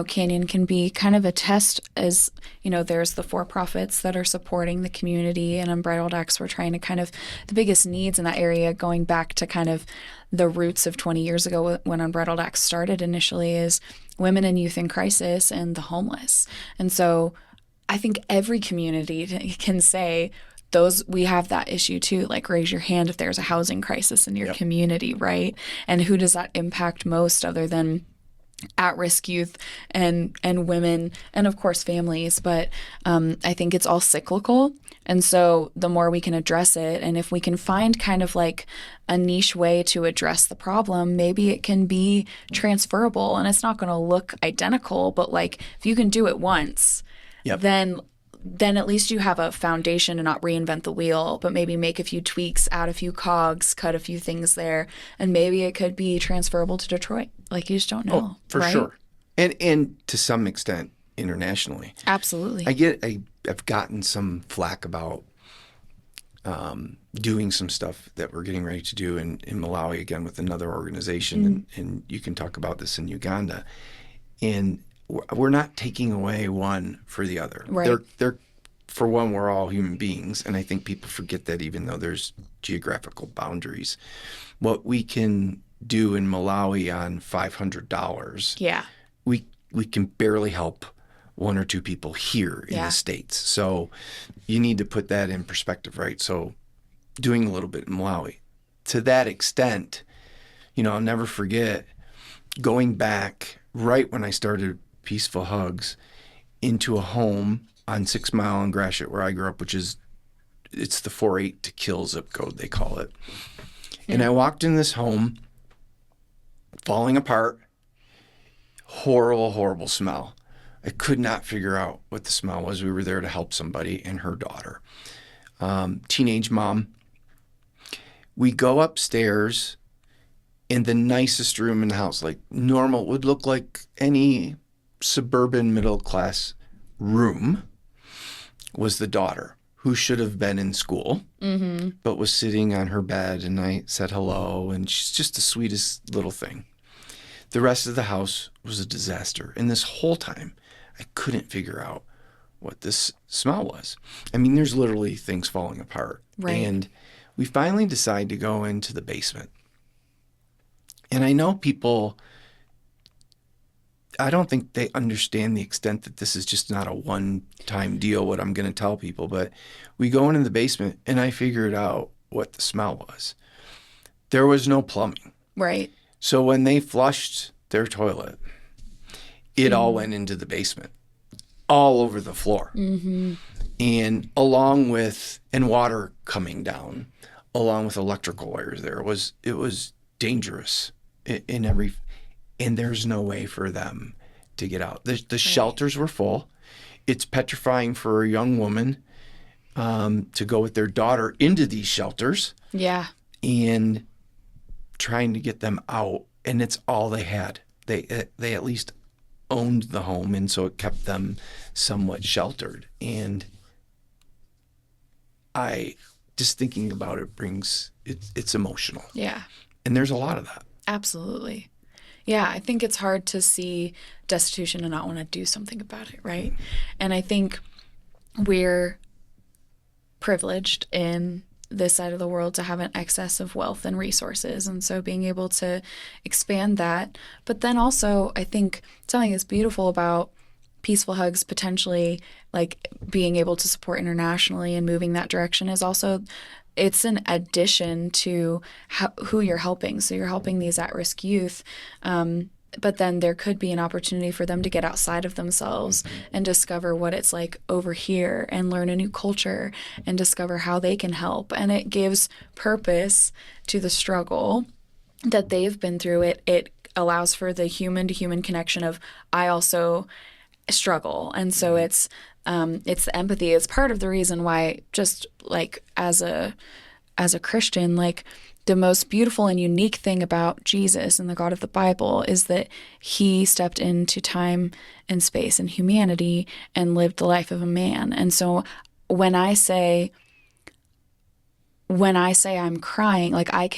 Canyon can be kind of a test as, there's the for-profits that are supporting the community, and Unbridled Acts, we're trying to kind of, the biggest needs in that area going back to kind of the roots of 20 years ago when Unbridled Acts started initially is women and youth in crisis and the homeless. And so I think every community can say, we have that issue too. Like raise your hand if there's a housing crisis in your community, right? And who does that impact most other than at-risk youth and women and of course families? But I think it's all cyclical. And so the more we can address it, and if we can find kind of like a niche way to address the problem, maybe it can be transferable and it's not going to look identical, but like if you can do it once, then at least you have a foundation and not reinvent the wheel, but maybe make a few tweaks, add a few cogs, cut a few things there, and maybe it could be transferable to Detroit. Like you just don't know. Oh, for sure. And to some extent internationally. Absolutely. I've gotten some flack about doing some stuff that we're getting ready to do in Malawi again with another organization, and you can talk about this in Uganda. And we're not taking away one for the other. Right. They're for one, we're all human beings, and I think people forget that even though there's geographical boundaries. What we can do in Malawi on $500, we can barely help one or two people here in the States. So you need to put that in perspective, right? So doing a little bit in Malawi. To that extent, I'll never forget going back right when I started Peaceful Hugs into a home on 6 Mile and Gratiot where I grew up, it's the 4-8 to kill zip code, they call it. And I walked in this home, falling apart, horrible, horrible smell. I could not figure out what the smell was. We were there to help somebody and her daughter. Teenage mom. We go upstairs in the nicest room in the house, like normal, would look like any suburban middle-class room, was the daughter, who should have been in school, but was sitting on her bed, and I said hello, and she's just the sweetest little thing. The rest of the house was a disaster. And this whole time, I couldn't figure out what this smell was. I mean, there's literally things falling apart. Right. And we finally decide to go into the basement. And I know people, I don't think they understand the extent that this is just not a one-time deal, what I'm going to tell people. But we go into the basement, and I figured out what the smell was. There was no plumbing. Right. So when they flushed their toilet, it all went into the basement, all over the floor. Mm-hmm. And along with, and water coming down, along with electrical wires there, it was dangerous and there's no way for them to get out. The shelters were full. It's petrifying for a young woman to go with their daughter into these shelters. Yeah. And trying to get them out, and it's all they had. They at least owned the home, and so it kept them somewhat sheltered. And I just thinking about it it's emotional. Yeah. And there's a lot of that. Absolutely. Yeah, I think it's hard to see destitution and not want to do something about it, right? And I think we're privileged in this side of the world to have an excess of wealth and resources. And so being able to expand that. But then also, I think something that's beautiful about Peaceful Hugs potentially like being able to support internationally and moving that direction is also it's an addition to who you're helping. So you're helping these at-risk youth, but then there could be an opportunity for them to get outside of themselves and discover what it's like over here and learn a new culture and discover how they can help. And it gives purpose to the struggle that they've been through. It allows for the human-to-human connection of I also struggle. And so it's the empathy. It's part of the reason why just like as a Christian, like the most beautiful and unique thing about Jesus and the God of the Bible is that he stepped into time and space and humanity and lived the life of a man. And so when I say I'm crying, like I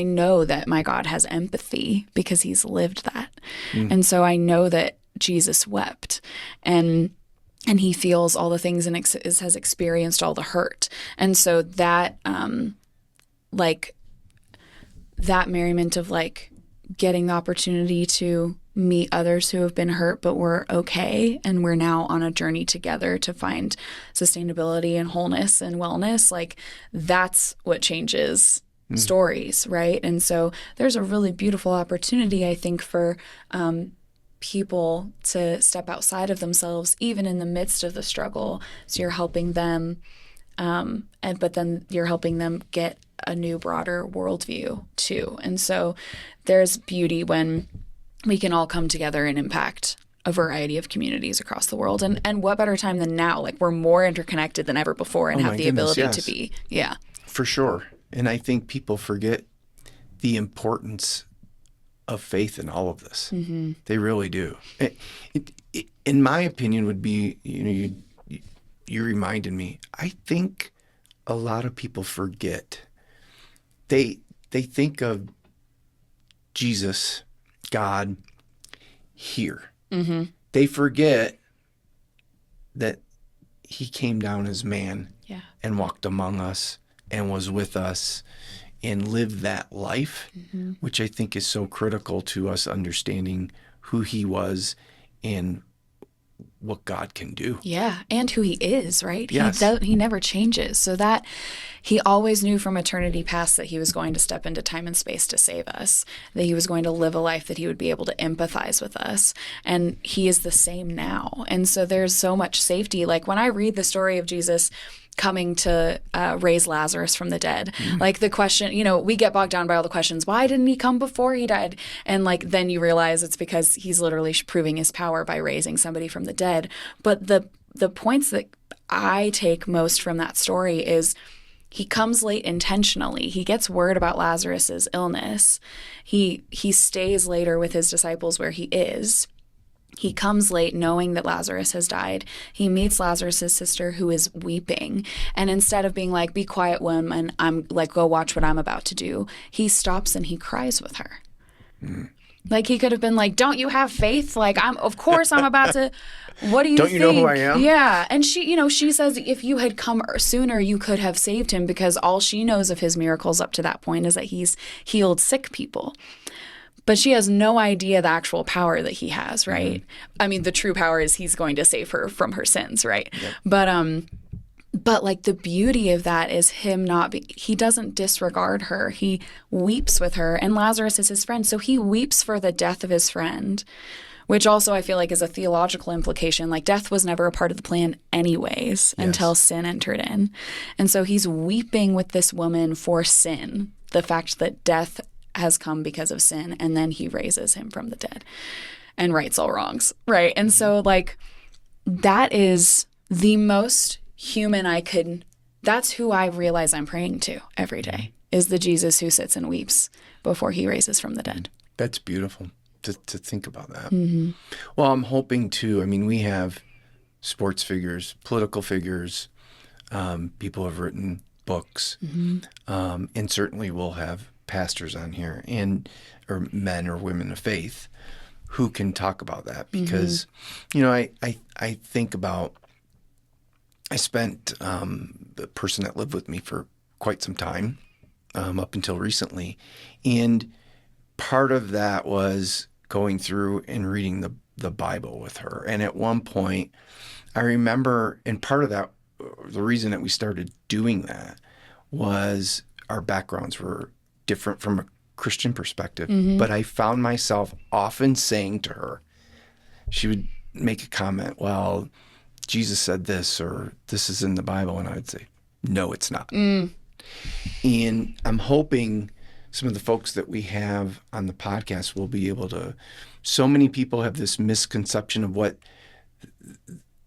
know that my God has empathy because he's lived that. And so I know that Jesus wept and he feels all the things and has experienced all the hurt. And so that like that merriment of like getting the opportunity to meet others who have been hurt but were okay and we're now on a journey together to find sustainability and wholeness and wellness, like that's what changes stories, right? And so there's a really beautiful opportunity, I think, for people to step outside of themselves even in the midst of the struggle. So you're helping them but then you're helping them get a new broader worldview too. And so there's beauty when we can all come together and impact a variety of communities across the world. And what better time than now? Like we're more interconnected than ever before and have the ability to be. Yeah. For sure. And I think people forget the importance of faith in all of this. Mm-hmm. They really do. In my opinion would be, you reminded me, I think a lot of people forget. They think of Jesus, God, here. Mm-hmm. They forget that he came down as man and walked among us and was with us and lived that life, which I think is so critical to us understanding who he was and what God can do. Yeah, and who he is, right? Yes. He never changes. So that he always knew from eternity past that he was going to step into time and space to save us, that he was going to live a life that he would be able to empathize with us. And he is the same now. And so there's so much safety. Like when I read the story of Jesus coming to raise Lazarus from the dead. Like the question, we get bogged down by all the questions. Why didn't he come before he died? And like then you realize it's because he's literally proving his power by raising somebody from the dead. But the points that I take most from that story is he comes late intentionally. He gets word about Lazarus's illness. He stays later with his disciples where he is. He comes late knowing that Lazarus has died. He meets Lazarus' sister who is weeping. And instead of being like, be quiet, woman, I'm like, go watch what I'm about to do, he stops and he cries with her. Like, he could have been like, don't you have faith? Like, of course I'm about to, what do you Don't think? you know who I am? Yeah. And she says, if you had come sooner, you could have saved him, because all she knows of his miracles up to that point is that he's healed sick people. But she has no idea the actual power that he has, right? I mean, the true power is he's going to save her from her sins, right? Yep. But like, the beauty of that is him he doesn't disregard her. He weeps with her, and Lazarus is his friend. So he weeps for the death of his friend, which also I feel like is a theological implication. Like, death was never a part of the plan anyways until sin entered in. And so he's weeping with this woman for sin, the fact that death has come because of sin, and then he raises him from the dead and rights all wrongs, right? And so, like, that is the most human that's who I realize I'm praying to every day, is the Jesus who sits and weeps before he raises from the dead. That's beautiful to think about that. Well, I'm hoping too, I mean, we have sports figures, political figures, people have written books, and certainly we'll have pastors on here, or men or women of faith who can talk about that, because I think about, I spent the person that lived with me for quite some time, up until recently, and part of that was going through and reading the Bible with her. And at one point, I remember, and part of that, the reason that we started doing that was our backgrounds were different from a Christian perspective. But I found myself often saying to her, she would make a comment, well, Jesus said this, or this is in the Bible. And I would say, no, it's not. And I'm hoping some of the folks that we have on the podcast will be able to, so many people have this misconception of what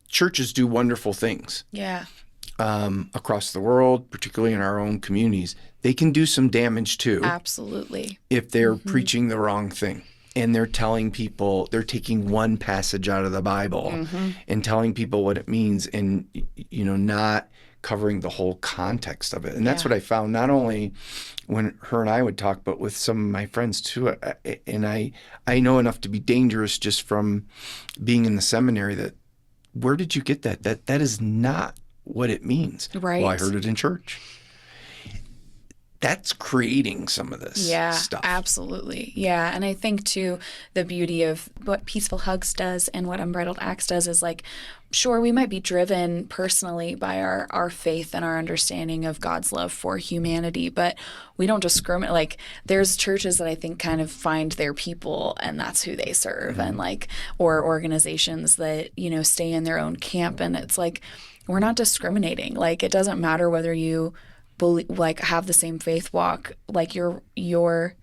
churches do wonderful things. Yeah. Across the world, particularly in our own communities, they can do some damage too. Absolutely. If they're preaching the wrong thing, and they're telling people, they're taking one passage out of the Bible and telling people what it means, and not covering the whole context of it. And that's what I found, not only when her and I would talk, but with some of my friends too. And I know enough to be dangerous just from being in the seminary that, where did you get that? That is not what it means. Right. Well, I heard it in church. That's creating some of this stuff. Absolutely. Yeah. And I think, too, the beauty of what Peaceful Hugs does and what Unbridled Acts does is, like, sure, we might be driven personally by our faith and our understanding of God's love for humanity, but we don't discriminate. Like, there's churches that I think kind of find their people, and that's who they serve, and or organizations that, stay in their own camp. And it's like, we're not discriminating. Like, it doesn't matter whether you have the same faith walk, like, you're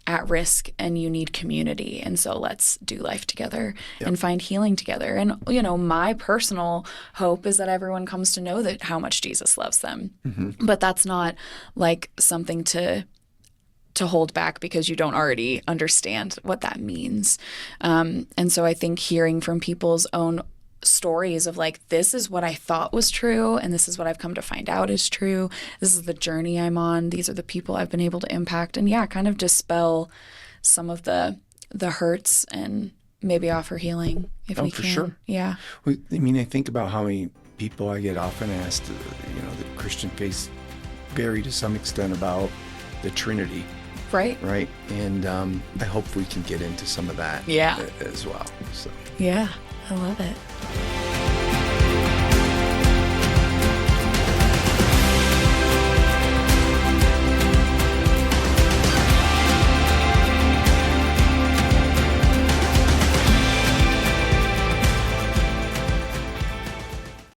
at risk and you need community. And so let's do life together and find healing together. And, my personal hope is that everyone comes to know that how much Jesus loves them. But that's not like something to hold back because you don't already understand what that means. And so I think hearing from people's own stories of, like, this is what I thought was true, and this is what I've come to find out is true. This is the journey I'm on. These are the people I've been able to impact, and kind of dispel some of the hurts and maybe offer healing if we can. For sure. Yeah. I mean, I think about how many people I get often asked, the Christian faith vary to some extent about the Trinity. Right. Right. And I hope we can get into some of that as well. So. Yeah. I love it.